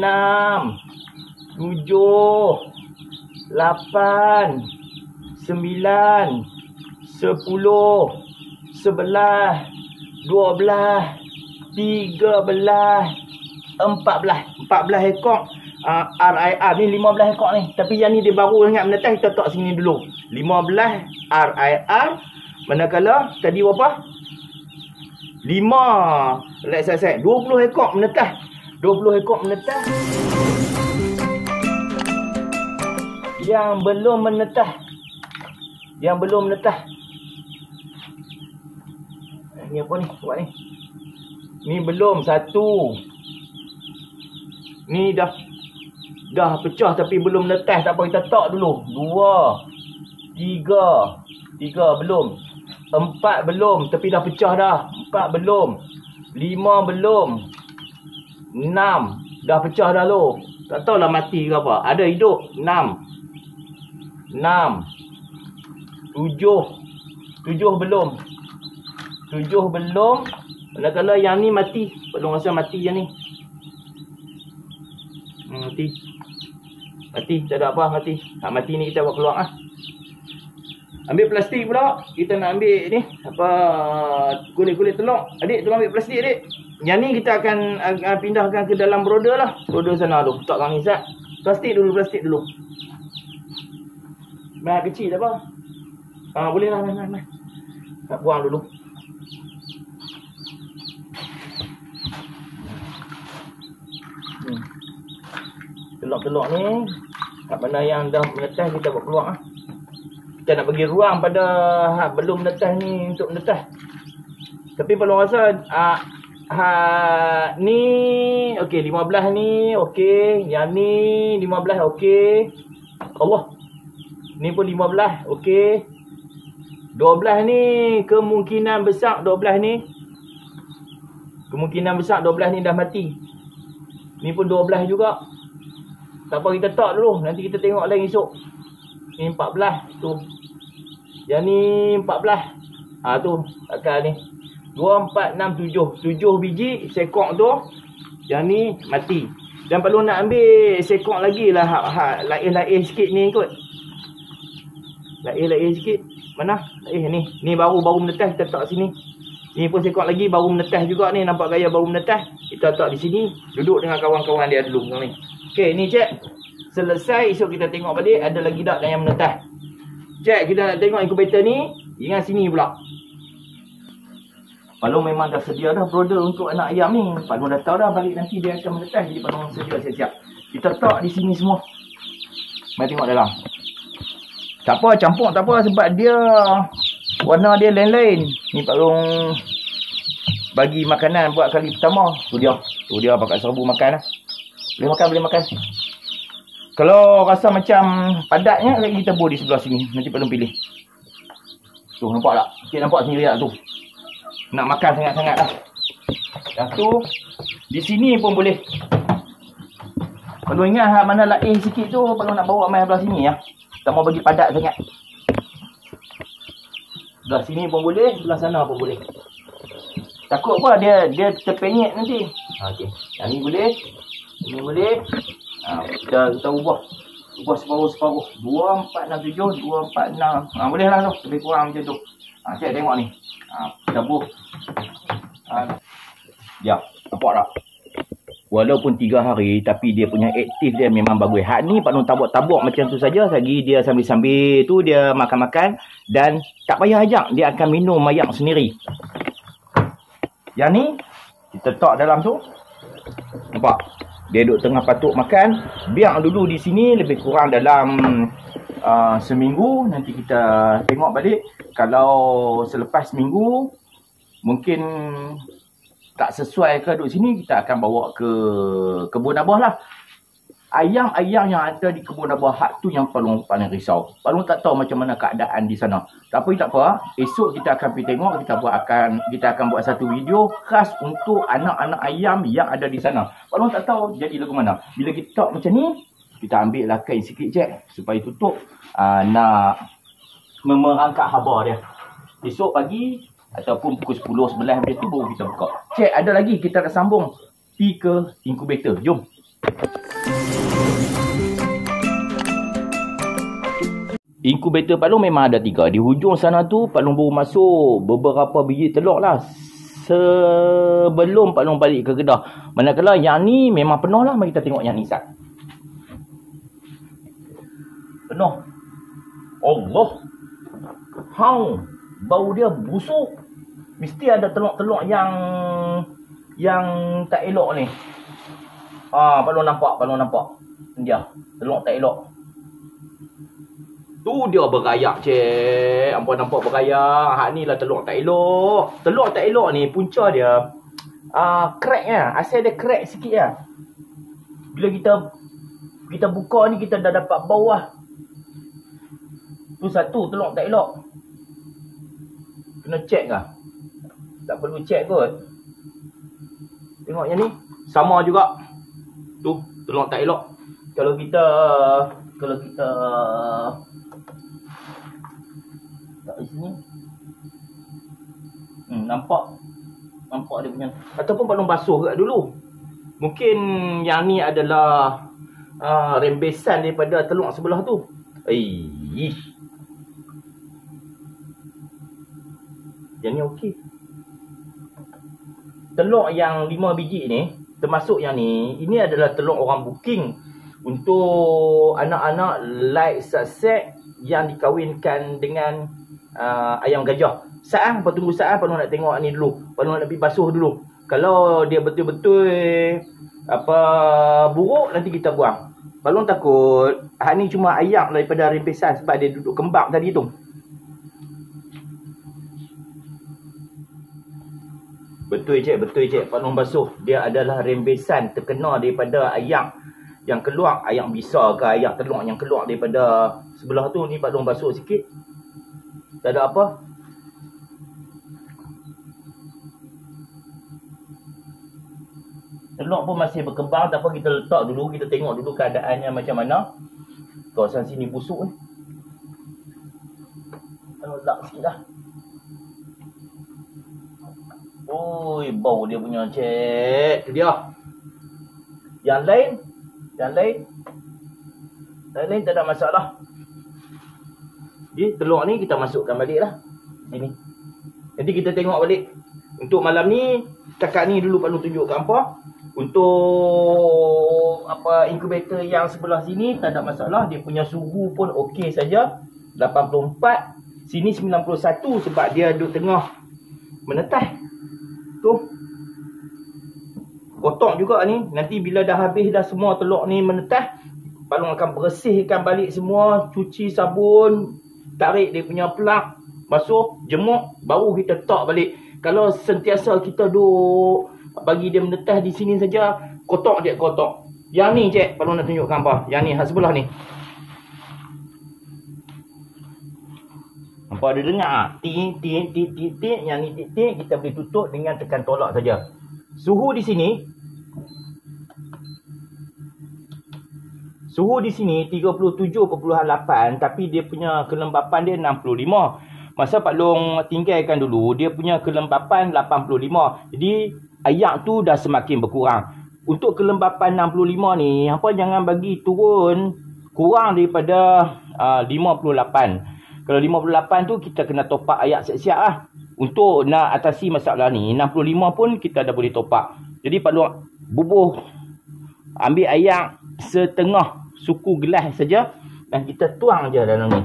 7, 8, 9, 10, 11, 12, 13, 14 ekor. RIR ni 15 ekor ni. Tapi yang ni dia baru sangat menetas. Kita letak sini dulu. 15 RIR. Manakala tadi berapa? 5. Set. 20 ekor menetas. 20 ekor menetas. Yang belum menetas. Ni apa ni? Buat ni. Ni belum satu. Ni dah pecah tapi belum netas. Tak apa, kita tak dulu. 2, 3 belum. 4 belum tapi dah pecah dah. 4 belum. 5 belum. 6 dah pecah dah lo. Tak tahulah mati ke apa. Ada hidup. 6. 7 belum. 7 belum. Kalau yang ni mati. Belum rasa mati yang ni. Mati. Tak ada apa mati. Mati ni kita buat keluar ah. Ambil plastik pula. Kita nak ambil ni apa, kulit-kulit telur. Adik tolong ambil plastik adik. Yang ni kita akan pindahkan ke dalam broder lah. Broder sana tu. Letakkan ni Zat. Plastik dulu. Bah kecil tak apa. Boleh lah. Mai. Tak buang dulu. Telur-telur ni, mana yang dah menetas kita buat keluar. Kita nak bagi ruang pada belum menetas ni untuk menetas. Tapi kalau rasa ni okey, 15 ni okey, yang ni 15 okey. Allah. Ni pun 15 okey. 12 ni kemungkinan besar 12 ni dah mati. Ni pun 12 juga. Tak apa, kita tak dulu. Nanti kita tengok lagi esok. Ni 14 tu. Yang ni 14. Tu akal ni. 2, 4, 6, 7. 7 biji sekok tu. Yang ni mati. Dan perlu nak ambil sekok lagi lah. Lain-lain sikit ni kot. Lain sikit. Mana? Ni. Ni baru menetas. Kita tak sini. Ni pun sekok lagi baru menetas juga ni. Nampak gaya baru menetas. Kita tak di sini. Duduk dengan kawan-kawan dia dulu ni. Okey, ni cek. Selesai, esok kita tengok balik ada lagi tak yang menetas. Cek, kita nak tengok inkubator ni. Ingat sini pula. Palung memang dah sedia dah broder untuk anak ayam ni. Palung dah tahu dah balik nanti dia akan menetas. Jadi Palung sedia siap-siap. Kita tak di sini semua. Mari tengok dalam. Tak apa, campur tak apa sebab dia warna dia lain-lain. Ni Palung bagi makanan buat kali pertama. Tu dia pakai serbu makan lah. Boleh makan. Kalau rasa macam padatnya, lagi kita buat di sebelah sini. Nanti Palung pilih. Tu nampak tak? Cik nampak sendiri tak tu? Nak makan sangat-sangat lah. Dah tu, di sini pun boleh. Kalau ingat mana lain sikit tu, Palung nak bawa main sebelah sini ya. Tak mau bagi padat sangat. Sebelah sini pun boleh, sebelah sana pun boleh. Takut apa dia terpenyek nanti. Okey. Yang ni boleh. Ini boleh. Kita ubah separuh. 2, 4, 6, 7. 2, 4, 6. Boleh lah tu. Lebih kurang macam tu. Saya tengok ni. Kita buh. Ya. Nampak tak? Walaupun 3 hari, tapi dia punya aktif dia memang bagus. Hak ni Palung tabuk-tabuk macam tu saja. Lagi dia sambil-sambil tu dia makan-makan. Dan tak payah ajak. Dia akan minum mayak sendiri. Yang ni, kita letak dalam tu. Nampak? Dia duduk tengah patuk makan. Biar dulu di sini lebih kurang dalam seminggu. Nanti kita tengok balik. Kalau selepas seminggu mungkin tak sesuai ke duduk sini, kita akan bawa ke kebun abah lah. Ayam-ayam yang ada di kebun abah, hak tu yang paling risau. Palung tak tahu macam mana keadaan di sana. Tapi tak apa. Esok kita akan pergi tengok. Kita akan buat satu video khas untuk anak-anak ayam yang ada di sana. Palung tak tahu jadi lagu mana. Bila kita macam ni, kita ambil lah kain sikit cek supaya tutup. Nak merangkak habar dia. Esok pagi ataupun pukul 10, 11 macam tu baru kita buka. Cek, ada lagi kita nak sambung pergi ke inkubator. Jom. Inkubator Palung memang ada 3. Di hujung sana tu Palung baru masuk beberapa biji telur lah sebelum Palung balik ke Kedah. Manakala yang ni memang penuh lah. Mari kita tengok yang ni sat. Penuh. Allah. Bau dia busuk. Mesti ada telur-telur yang tak elok ni. Palung nampak. Dia telur tak elok. Tu dia berayak cik. Nampak berayak. Hak ni lah telur tak elok. Telur tak elok ni punca dia cracknya. Asal ada crack sikit lah. Bila kita buka ni, kita dah dapat bawah. Tu satu telur tak elok. Kena check lah. Tak perlu check kot. Tengok yang ni. Sama juga. Tu telur tak elok. Kalau kita tak di sini. Nampak dia punya. Ataupun balon basuh kat dulu. Mungkin yang ni adalah rembesan daripada telur sebelah tu. Yang ni okey. Telur yang 5 biji ni, termasuk yang ni, ini adalah telur orang booking untuk anak-anak light saset yang dikahwinkan dengan ayam gajah. Saat apa tunggu saat Pak Long nak tengok ni dulu. Pak Long nak pergi basuh dulu. Kalau dia betul-betul buruk, nanti kita buang. Pak Long takut hak ni cuma ayam daripada rempesan sebab dia duduk kembang tadi tu. Betul cik. Pak Long basuh. Dia adalah rembesan terkena daripada ayak yang keluar. Ayak besar ke ayak telur yang keluar daripada sebelah tu. Ni Pak Long basuh sikit. Tak ada apa. Telur pun masih berkembang. Tak apa, kita letak dulu. Kita tengok dulu keadaannya macam mana. Kawasan sini busuk ni. Letak sikit lah. Oi, bau dia punya cek. Tu dia. Yang lain tak ada masalah. Jadi telur ni kita masukkan balik lah. Sini. Nanti kita tengok balik. Untuk malam ni, cakap ni dulu Pak Long tunjukkan apa. Untuk inkubator yang sebelah sini tak ada masalah. Dia punya suhu pun okey saja. 84. Sini 91 sebab dia duduk tengah menetas. Tu kotak juga ni. Nanti bila dah habis dah semua telur ni menetas, Pak Long akan bersihkan balik semua, cuci sabun, tarik dia punya plug, basuh, jemur, baru kita letak balik. Kalau sentiasa kita duk bagi dia menetas di sini saja, kotak. Yang ni cik, Pak Long nak tunjukkan apa. Yang ni, hak sebelah ni. Apa ada dengar? Ting. Yang ni ting. Kita boleh tutup dengan tekan tolak saja. Suhu di sini 37.8, tapi dia punya kelembapan dia 65. Masa Pak Long tinggalkan dulu, dia punya kelembapan 85. Jadi ayak tu dah semakin berkurang. Untuk kelembapan 65 ni, jangan bagi turun kurang daripada 58. Kalau 58 tu kita kena top up ayak siap-siap lah. Untuk nak atasi masalah ni, 65 pun kita dah boleh top up. Jadi Pak Long bubuh, ambil ayak setengah suku gelas saja dan kita tuang je dalam ni.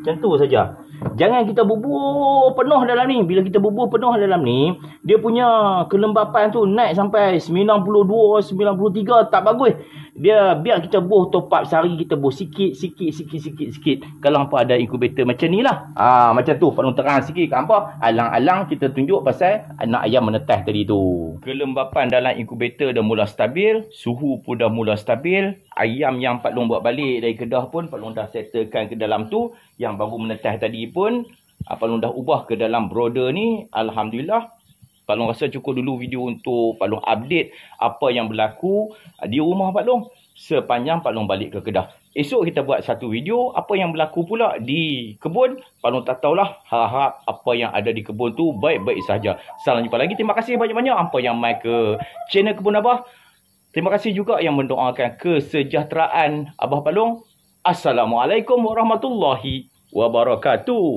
Macam tu saja. Jangan kita bubuh penuh dalam ni. Bila kita bubuh penuh dalam ni, dia punya kelembapan tu naik sampai 92, 93. Tak bagus. Dia biar kita buh top up sehari, kita buh sikit. Kalau apa ada inkubator macam ni lah. Macam tu. Pak Long terang sikit ke apa. Alang-alang kita tunjuk pasal anak ayam menetas tadi tu. Kelembapan dalam inkubator dah mula stabil. Suhu pun dah mula stabil. Ayam yang Pak Long buat balik dari Kedah pun Pak Long dah settlekan ke dalam tu. Yang baru menetas tadi pun Pak Long dah ubah ke dalam brooder ni. Alhamdulillah. Pak Long rasa cukup dulu video untuk Pak Long update apa yang berlaku di rumah Pak Long sepanjang Pak Long balik ke Kedah. Esok kita buat satu video apa yang berlaku pula di kebun. Pak Long tak tahulah. Harap apa yang ada di kebun tu baik-baik saja. Salam jumpa lagi. Terima kasih banyak-banyak apa yang mai ke channel Kebun Abah. Terima kasih juga yang mendoakan kesejahteraan Abah Pak Long. Assalamualaikum warahmatullahi wabarakatuh.